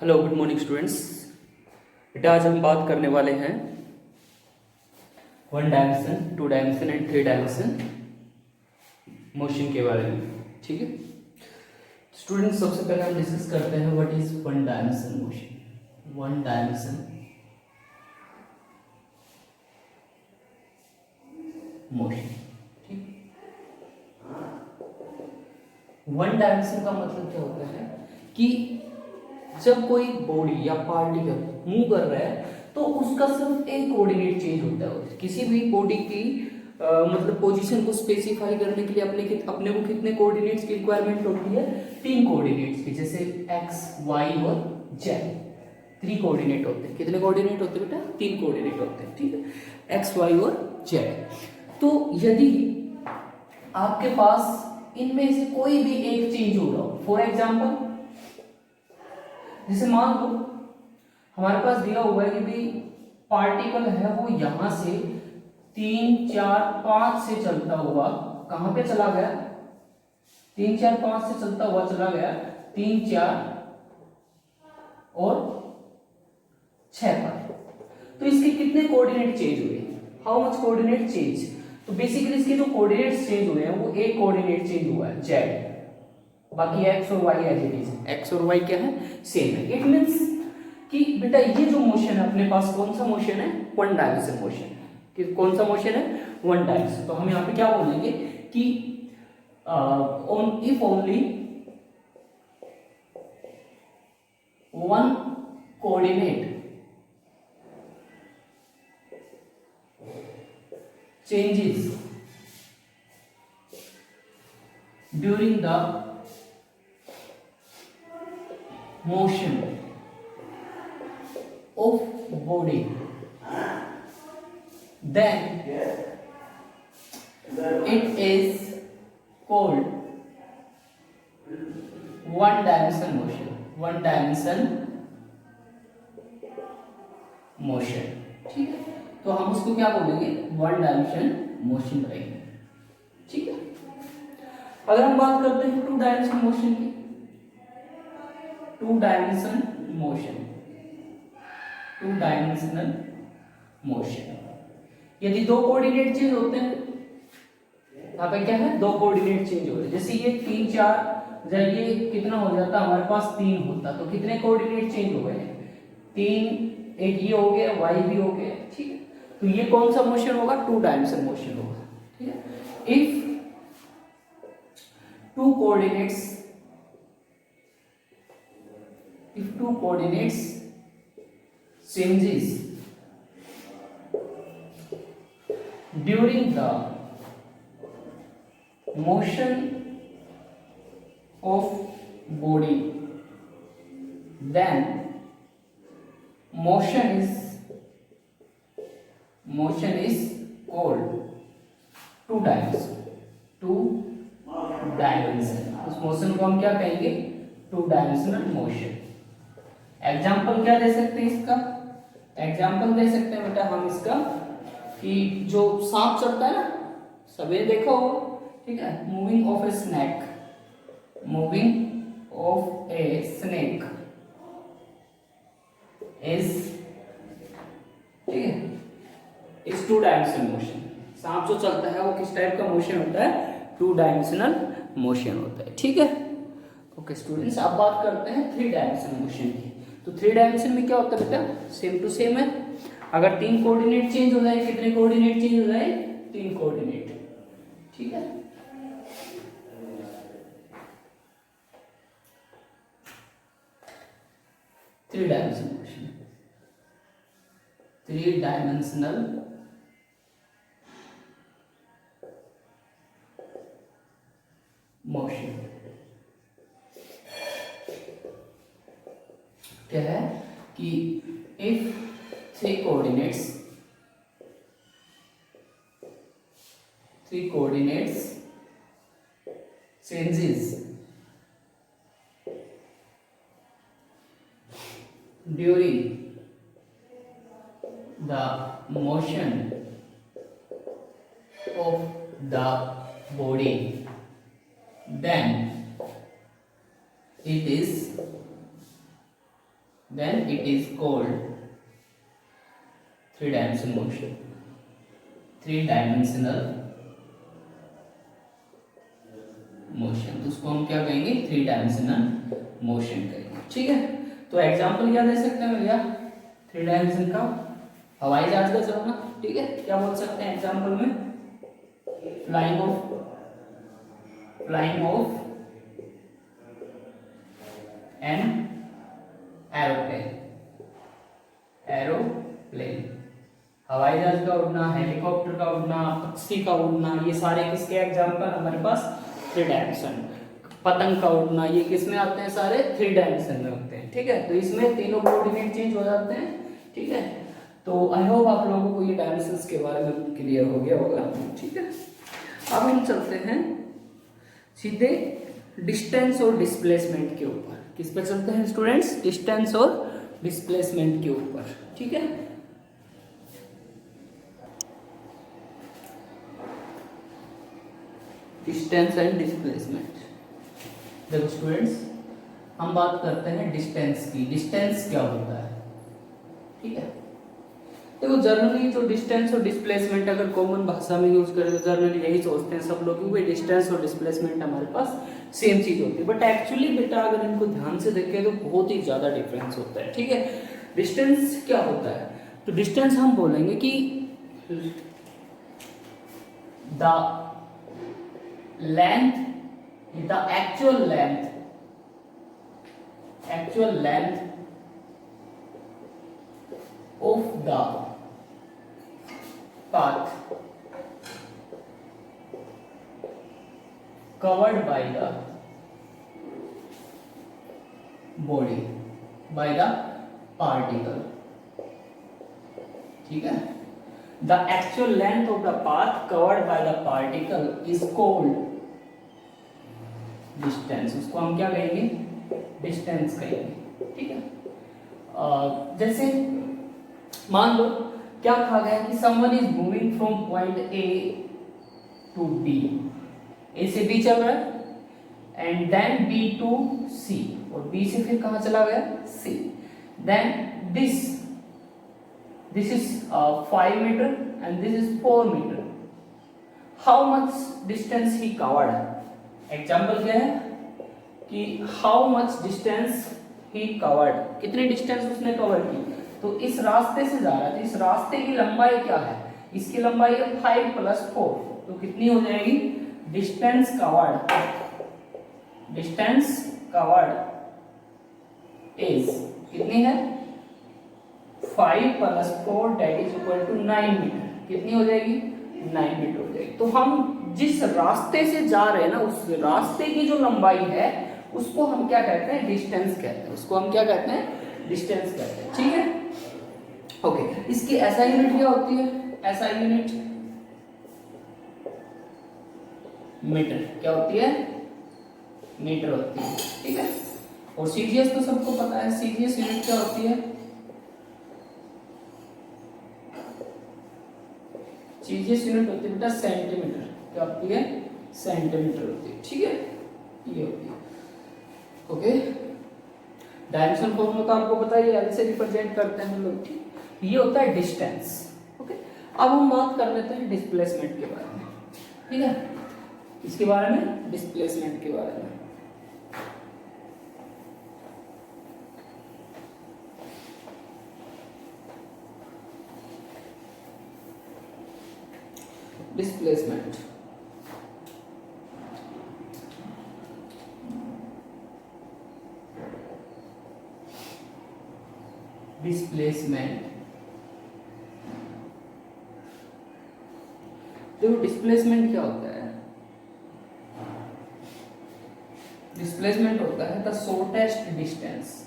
Hello good morning students. बेटा आज हम बात करने वाले हैं one dimension, two dimension and three dimension motion के बारे में। ठीक है स्टूडेंट्स, सबसे पहले हम डिस्कस करते हैं what is one dimension motion. One dimension motion, ठीक। वन डायमेंशन का मतलब क्या होता है कि जब कोई बॉडी या पार्टिकल मूव कर रहा है तो उसका सिर्फ एक कोऑर्डिनेट चेंज होता है। किसी भी बॉडी की मतलब पोजीशन को स्पेसिफाई करने के लिए अपने को कितने कोऑर्डिनेट्स की रिक्वायरमेंट होती है? तीन कोऑर्डिनेट्स की, जैसे एक्स, वाई और जेड। थ्री कोऑर्डिनेट होते हैं। कितने कोऑर्डिनेट होते हैं बेटा? तीन कोऑर्डिनेट होते हैं, ठीक है, एक्स, वाई और जेड। तो यदि आपके पास इनमें से कोई भी एक चेंज हो रहा हो, फॉर एग्जाम्पल जैसे मान लो हमारे पास दिया हुआ है कि भाई पार्टिकल है वो यहां से 3, 4, 5 से चलता हुआ कहां पे चला गया? 3, 4, 5 से चलता हुआ चला गया 3, 4 और 6 पर। तो इसके कितने कोऑर्डिनेट चेंज हुए? How much coordinate change? तो बेसिकली इसके जो कोऑर्डिनेट्स चेंज हुए हैं वो एक कोऑर्डिनेट चेंज हुआ है जेड, बाकी एक्स और वाई एज इट इज है। एक्स और वाई क्या है? सेम है। इट मींस कि बेटा ये जो मोशन है अपने पास कौन सा मोशन है? One dimension motion. कि कौन सा मोशन है? One dimension. तो हम यहाँ पे क्या बोलेंगे कि if only one coordinate changes during the motion of body, then it is called one dimension motion. One dimension motion, ठीक है। तो हम उसको क्या बोलेंगे? वन डायमेंशन मोशन करेंगे, ठीक है। अगर हम बात करते हैं टू डायमेंशन मोशन की, two dimension motion, two dimensional motion, यदि दो कोऑर्डिनेट चेंज होते हैं, यहाँ पे क्या है? दो कोऑर्डिनेट चेंज हो रहे हैं। जैसे ये 3, 4 ये कितना हो जाता? हमारे पास 3 होता, तो कितने कोऑर्डिनेट चेंज हो गए? 3, एक ये हो गया, वाई भी हो गया, ठीक है। तो ये कौन सा मोशन होगा? टू डायमेंशन मोशन होगा, ठीक है। If two coordinates, if two coordinates changes during the motion of body, then motion is called two dimension, two dimension। उस मोशन को हम क्या कहेंगे? To dimensional motion. एग्जाम्पल क्या दे सकते हैं इसका? एग्जाम्पल दे सकते हैं बेटा हम इसका कि जो सांप चलता है ना, सबने देखा हो, ठीक है, moving of a snake, moving of a snake is, ठीक है, इज टू डायमेंशनल मोशन। सांप जो चलता है वो किस टाइप का मोशन होता है? टू डायमेंशनल मोशन होता है, ठीक है। ओके स्टूडेंट्स, अब बात करते हैं थ्री डायमेंशनल मोशन की। तो थ्री डायमेंशन में क्या होता है बेटा? सेम टू सेम है। अगर तीन कोऑर्डिनेट चेंज हो जाए, कितने कोऑर्डिनेट चेंज हो जाए? तीन कोऑर्डिनेट, ठीक है। Three dimensional motion, three dimensional motion क्या है कि if three coordinates changes during the motion of the body, then it is then it is called three dimensional motion, three dimensional motion. तो उसको हम क्या कहेंगे, थ्री डायमेंशनल मोशन कहेंगे। ठीक है, तो एग्जांपल क्या दे सकते हैं भैया थ्री डायमेंशन का, हवाई जहाज का चलना। ठीक है, क्या बोल सकते हैं एग्जांपल में, फ्लाइंग ऑफ एन एरोप्लेन, हवाई जहाज का उड़ना, हेलीकॉप्टर का उड़ना, पक्षी का उड़ना, ये सारे किसके एग्जांपल हमारे पास, थ्री डायमेंशन। पतंग का उड़ना, ये किस में आते हैं, सारे थ्री डायमेंशन में होते हैं। ठीक है, तो इसमें तीनों कोऑर्डिनेट चेंज हो जाते हैं। ठीक है, तो आई होप आप लोगों को ये डायमेंशंस के बारे में क्लियर हो गया होगा। ठीक है, अब हम चलते हैं सीधे डिस्टेंस और डिस्प्लेसमेंट के ऊपर। किस पे चलते हैं स्टूडेंट्स, डिस्टेंस और डिस्प्लेसमेंट के ऊपर। ठीक है, डिस्टेंस एंड डिस्प्लेसमेंट। देखो स्टूडेंट्स, हम बात करते हैं डिस्टेंस की। डिस्टेंस क्या होता है, ठीक है, देखो जनरली जो डिस्टेंस और डिस्प्लेसमेंट अगर कॉमन भाषा में यूज करें तो जनरली यही सोचते हैं सब लोग कि डिस्टेंस और डिस्प्लेसमेंट हमारे पास सेम चीज होती है, बट एक्चुअली बेटा अगर इनको ध्यान से देखें तो बहुत ही ज्यादा डिफरेंस होता है। ठीक है, डिस्टेंस क्या होता है, तो डिस्टेंस हम बोलेंगे कि the length, the actual length of the path covered by the body by the particle। ठीक है, the actual length of the path covered by the particle is called distance। उसको हम क्या कहेंगे, डिस्टेंस कहेंगे। ठीक है, जैसे मान लो क्या कहा गया कि someone is moving from point A to B, A से B चल रहा है and then B to C, और B से फिर कहाँ चला गया, C, then this is 5 meter and this is 4 meter, how much distance he covered। Example क्या है कि how much distance he covered, कितनी डिस्टेंस उसने कवर की। तो इस रास्ते से जा रहा है तो इस रास्ते की लंबाई क्या है, इसकी लंबाई है 5 + 4, तो कितनी हो जाएगी, डिस्टेंस कवर्ड इज कितनी है, 5 + 4 that is equal to 9 metre. कितनी हो जाएगी, 9 मीटर हो जाएगी। तो हम जिस रास्ते से जा रहे हैं ना, उस रास्ते की जो लंबाई है उसको हम क्या कहते हैं, डिस्टेंस कहते हैं। उसको हम क्या कहते हैं, डिस्टेंस कहते हैं। ठीक है, ओके, इसकी ऐसा यूनिट क्या होती है, ऐसा यूनिट मीटर, क्या होती है, मीटर होती है। ठीक है, और सीजीएस तो सबको पता है, सीजीएस यूनिट क्या होती है, सीजीएस यूनिट होती है बेटा सेंटीमीटर। क्या होती है, सेंटीमीटर होती है। ठीक है, ये होती है। ओके, डायमेंशन फॉर्मूला तो आपको पता है, एल से रिप्रेजेंट करते हैं हम लोग। ठीक, ये होता है डिस्टेंस। ओके, अब हम बात कर लेते हैं डिस्प्लेसमेंट के बारे में। ठीक है, इसके बारे में, डिस्प्लेसमेंट के बारे में। डिस्प्लेसमेंट, देखो डिस्प्लेसमेंट क्या होता है, डिस्प्लेसमेंट होता है the shortest distance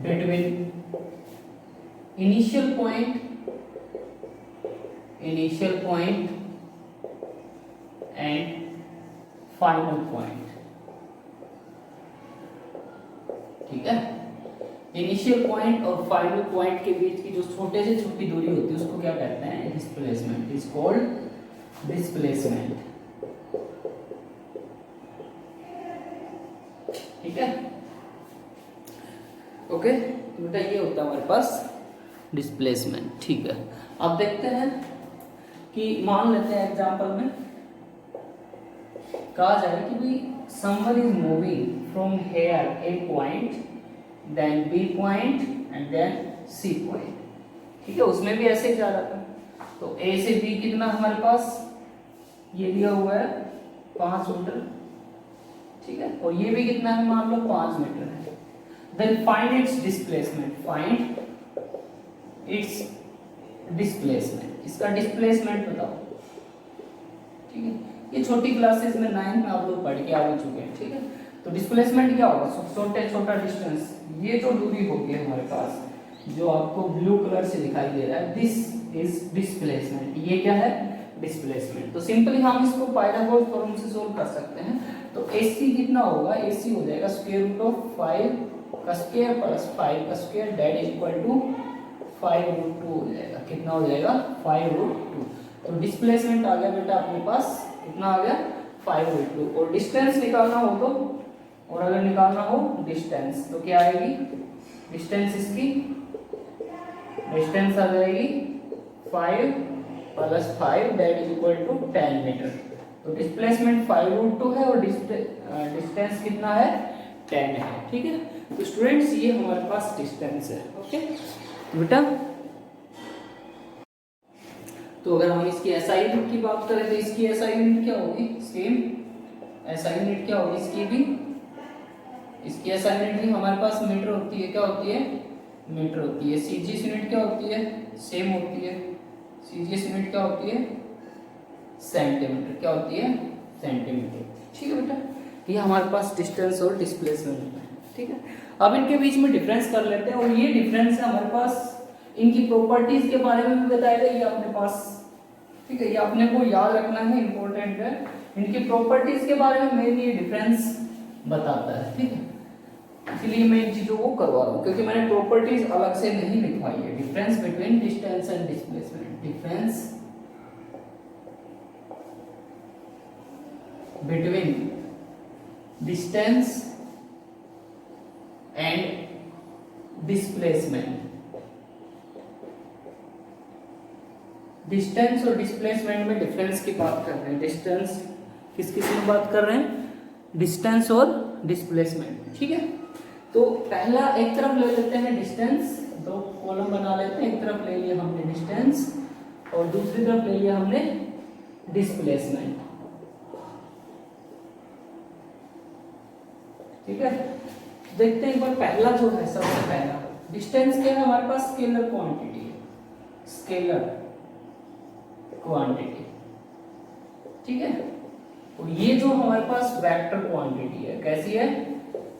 between initial point and final point। ठीक है, इनिशियल पॉइंट और फाइनल पॉइंट के बीच की जो छोटे से छोटी दूरी होती है उसको क्या कहते हैं, डिस्प्लेसमेंट इज कॉल्ड डिस्प्लेसमेंट। ठीक है, ओके। तो बेटा ये होता है हमारे पास डिस्प्लेसमेंट। ठीक है, अब देखते हैं कि मान लेते हैं एग्जांपल में कहा जाए कि भाई someone is moving from here A point, then B point and then C point. ठीक है, उसमें भी ऐसे ही जा रहा था। तो ए से बी कितना हमारे पास ये दिया हुआ है 5 मीटर। ठीक है, और ये भी कितना है मान लो 5 मीटर है। Then find its displacement, find its displacement, इसका डिस्प्लेसमेंट बताओ। ठीक है, ये छोटी क्लासेस में 9th में आप लोग पढ़ के आ चुके हैं। ठीक है, तो डिस्प्लेसमेंट क्या होगा, छोटा डिस्टेंस, ये जो दूरी होगी हमारे पास जो आपको ब्लू कलर से दिखाई दे रहा है, दिस इज डिस्प्लेसमेंट। ये क्या है, डिस्प्लेसमेंट। तो सिंपली हम इसको पाइथागोरस थ्योरम से सोल्व कर सकते हैं। तो AC कितना होगा, AC हो जाएगा स्क्वायर रूट ऑफ 5 का स्क्वायर प्लस 5 का square that is equal to 5√2 हो जाएगा। कितना हो जाएगा, 5√2। तो डिस्प्लेसमेंट आ गया बेटा अपने पास, कितना आ गया 5√2। और डिस्टेंस निकालना हो तो, और अगर निकालना हो डिस्टेंस तो क्या आएगी, डिस्टेंस इसकी डिस्टेंस आ जाएगी 5 plus 5 that is equal to 10 metre. तो डिस्प्लेसमेंट 5√2 है और डिस्टेंस कितना है 10 है। ठीक है, तो स्टूडेंट्स ये हमारे पास डिस्टेंस है। ओके बेटा, तो अगर हम इसकी SI यूनिट की बात करें तो इसकी SI यूनिट क्या होगी, सेम SI यूनिट क्या होगी इसकी भी, इसकी SI यूनिट भी हमारे पास मीटर होती है। क्या होती है, मीटर होती है। CGS यूनिट क्या होती है, सेम होती है। CGS यूनिट क्या होती है, सेंटीमीटर। क्या होती है, सेंटीमीटर। ठीक है बेटा, ये हमारे पास डिस्टेंस और डिस्प्लेसमेंट है। ठीक है, अब इनके बीच में डिफरेंस कर लेते हैं। और ये डिफरेंस है हमारे पास, इनकी प्रॉपर्टीज के बारे में भी बताएगा ये अपने पास। ठीक है, ये अपने को याद रखना है, इंपॉर्टेंट है। इनकी प्रॉपर्टीज के बारे में मेन ये डिफरेंस बताता है। ठीक है, इसलिए मैं इन चीजों को करवा रहा हूँ क्योंकि मैंने प्रॉपर्टीज अलग से नहीं लिखवाई है। Difference between distance and displacement, difference between distance and displacement. Distance और डिस्प्लेसमेंट में डिफरेंस की बात कर रहे हैं। डिस्टेंस किस में बात कर रहे हैं, डिस्टेंस और डिस्प्लेसमेंट। ठीक है, तो पहला एक तरफ ले लेते हैं डिस्टेंस, 2 कॉलम बना लेते हैं। एक तरफ ले लिया हमने डिस्टेंस और दूसरी तरफ ले लिया हमने डिस्प्लेसमेंट। ठीक है, देखते हैं एक बार पहला जो है, सबसे पहला डिस्टेंस क्या है हमारे पास, स्केलर क्वांटिटी है, स्केलर क्वांटिटी। ठीक है, और ये जो हमारे पास वेक्टर क्वांटिटी है, कैसी है,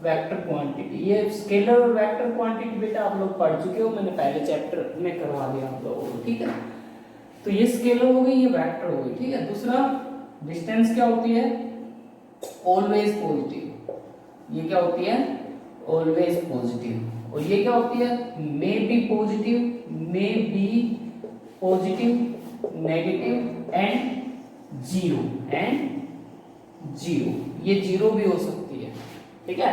वेक्टर क्वांटिटी। ये स्केलर और वेक्टर क्वांटिटी बेटा आप लोग पढ़ चुके हो, मैंने पहले चैप्टर में करवा दिया आप लोगों को। ठीक है, तो ये स्केलर हो गई, ये वेक्टर हो गई। ठीक है, दूसरा डिस्टेंस क्या होती है, ऑलवेज पॉजिटिव। ये क्या होती है, ऑलवेज पॉजिटिव। और ये क्या होती है, may be positive, may be positive, negative and zero, and zero. ये जीरो भी हो सकती है। ठीक है,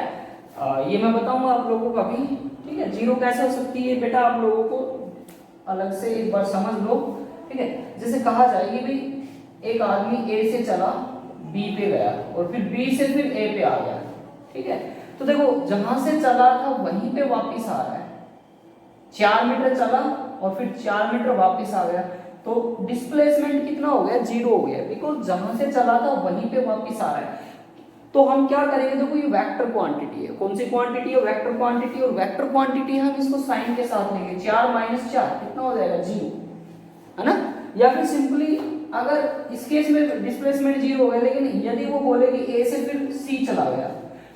ये मैं बताऊंगा आप लोगों को अभी। ठीक है, जीरो कैसे हो सकती है बेटा, आप लोगों को अलग से एक बार समझ लो। ठीक है, जैसे कहा जाए कि भाई एक आदमी ए से चला बी पे गया और फिर बी से फिर ए पे आ गया। ठीक है, तो देखो जहां से चला था वहीं पे वापस आ रहा है, 4 मीटर चला और फिर 4 मीटर वापस आ गया, तो डिस्प्लेसमेंट कितना हो गया, 0 हो गया, बिकॉज जहां से चला था वहीं पे वापस आ रहा है। तो हम क्या करेंगे, देखो ये वेक्टर क्वांटिटी है। कौन सी क्वांटिटी है, वेक्टर क्वांटिटी। और वेक्टर क्वांटिटी हम इसको साइन के साथ लेंगे, 4 - 4 कितना हो जाएगा, 0, है ना। या फिर सिंपली अगर इस केस में डिस्प्लेसमेंट 0 हो गया, लेकिन यदि वो बोले कि ए से फिर सी चला गया,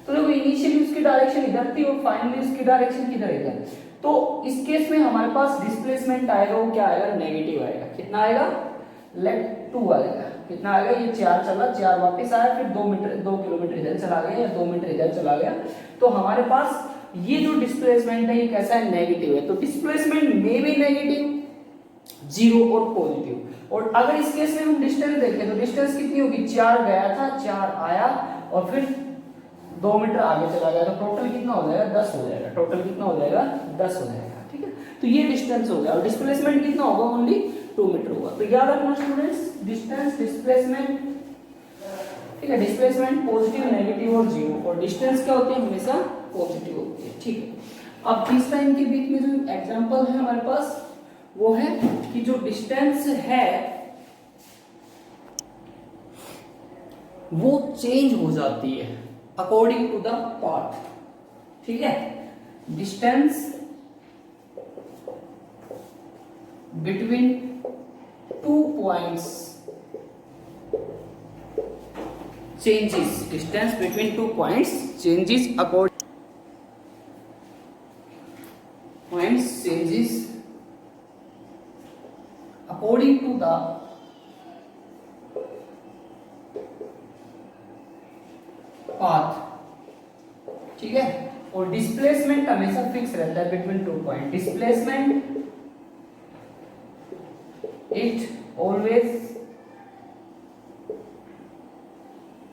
तो देखो इनिशियली उसकी डायरेक्शन इधर थी और फाइनली उसकी डायरेक्शन किधर है, तो इस केस में हमारे पास डिस्प्लेसमेंट आएगा, वो क्या आएगा, नेगेटिव आएगा। कितना आएगा, लेट 2 आएगा। कितना आएगा, ये 4 चला, 4 वापस आया, फिर 2 किलोमीटर इधर चला गया या 2 मीटर इधर चला गया, तो हमारे पास ये जो डिस्प्लेसमेंट है ये कैसा है, नेगेटिव है। तो डिस्प्लेसमेंट में भी नेगेटिव, 0 और पॉजिटिव। और अगर इस केस में हम डिस्टेंस देखें तो डिस्टेंस कितनी होगी, 4 गया था 4 आया और फिर 2 मीटर आगे चला गया, तो टोटल कितना हो जाएगा 10 हो जाएगा, टोटल कितना हो जाएगा 10 हो जाएगा। ठीक है, तो ये डिस्टेंस हो गया और डिस्प्लेसमेंट कितना होगा, ओनली 2 मीटर होगा। तो याद रखना स्टूडेंट्स, डिस्टेंस डिस्प्लेसमेंट, ठीक है, डिस्प्लेसमेंट पॉजिटिव नेगेटिव और जीरो, और डिस्टेंस क्या होती है हमेशा पॉजिटिव होती है। ठीक है, अब तीसरा इनके बीच में जो एग्जांपल है हमारे पास वो है कि जो डिस्टेंस है वो चेंज हो जाती है अकॉर्डिंग टू द पाथ। ठीक है, distance between 2 points changes, distance between 2 points changes according to the path। ठीक है, और डिस्प्लेसमेंट हमेशा फिक्स रहता है between 2 point. Displacement it always,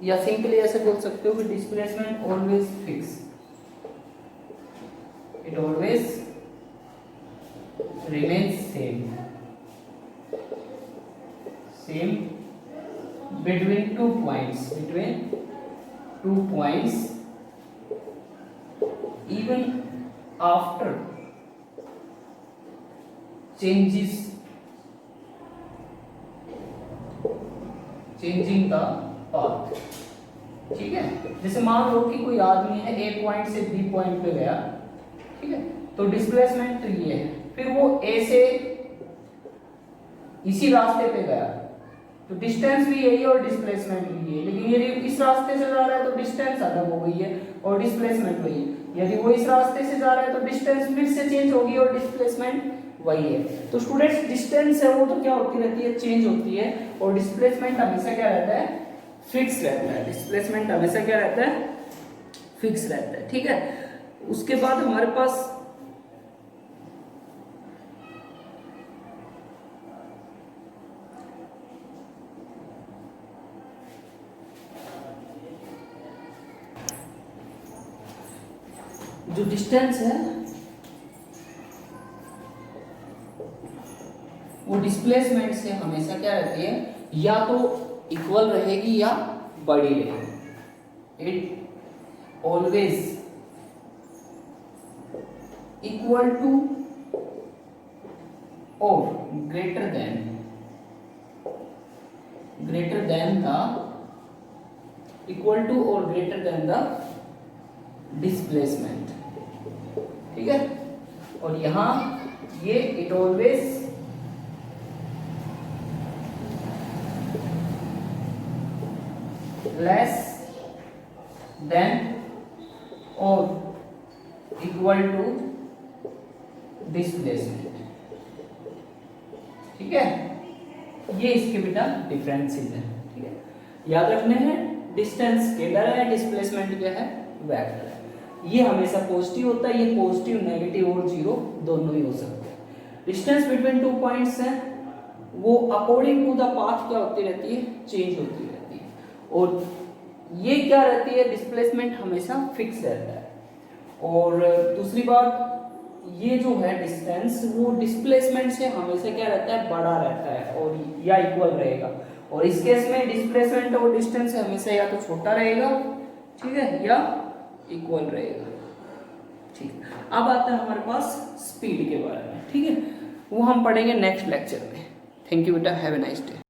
या सिंपली ऐसे बोल सकते हो कि displacement always fix, it always remains same between 2 points, even after changing the path. ठीक है, जैसे मान लो कि कोई आदमी है ए पॉइंट से बी पॉइंट पे गया, ठीक है, तो डिस्प्लेसमेंट ये है, फिर वो ए से इसी रास्ते पे गया, तो डिस्टेंस भी यही है और डिस्प्लेसमेंट भी यही है, लेकिन यदि इस रास्ते से जा रहा है तो डिस्टेंस अलग हो गई है और डिस्प्लेसमेंट वही है, यदि वो इस रास्ते से जा रहा है तो डिस्टेंस फिर से चेंज होगी और डिस्प्लेसमेंट वही है। तो स्टूडेंट्स, डिस्टेंस है वो तो क्या होती रहती है, चेंज होती है, और डिस्प्लेसमेंट हमेशा क्या रहता है, फिक्स रहता है। डिस्प्लेसमेंट हमेशा क्या रहता है, फिक्स रहता है। ठीक है, उसके बाद हमारे पास जो डिस्टेंस है वो डिस्प्लेसमेंट से हमेशा क्या रहती है, या तो इक्वल रहेगी या बड़ी रहेगी। इट ऑलवेज इक्वल टू और greater than the equal to और ग्रेटर देन द डिस्प्लेसमेंट। ठीक है, और यहां ये इट ऑलवेज लेस देन और इक्वल टू डिस्प्लेसमेंट। ठीक है, ये इसके बेटा डिफरेंसेस है। ठीक है, याद रखने हैं, डिस्टेंस स्केलर है, डिस्प्लेसमेंट क्या है, वेक्टर है। ये हमेशा पॉजिटिव होता है, ये पॉजिटिव नेगेटिव और जीरो दोनों ही हो सकते हैं। डिस्टेंस बिटवीन 2 पॉइंट्स है वो अकॉर्डिंग टू द पाथ क्या होती रहती है, चेंज होती रहती है, और ये क्या रहती है, डिस्प्लेसमेंट हमेशा फिक्स रहता है। और दूसरी बात, ये जो है डिस्टेंस वो डिस्प्लेसमेंट से हमेशा क्या रहता है, बड़ा रहता है और या इक्वल रहेगा, और इस केस में डिस्प्लेसमेंट और डिस्टेंस हमेशा या तो छोटा रहेगा, ठीक है, या इक्वल रहेगा। ठीक, अब आता है हमारे पास स्पीड के बारे में। ठीक है, वो हम पढ़ेंगे नेक्स्ट लेक्चर में। थैंक यू बेटा, हैव ए नाइस डे।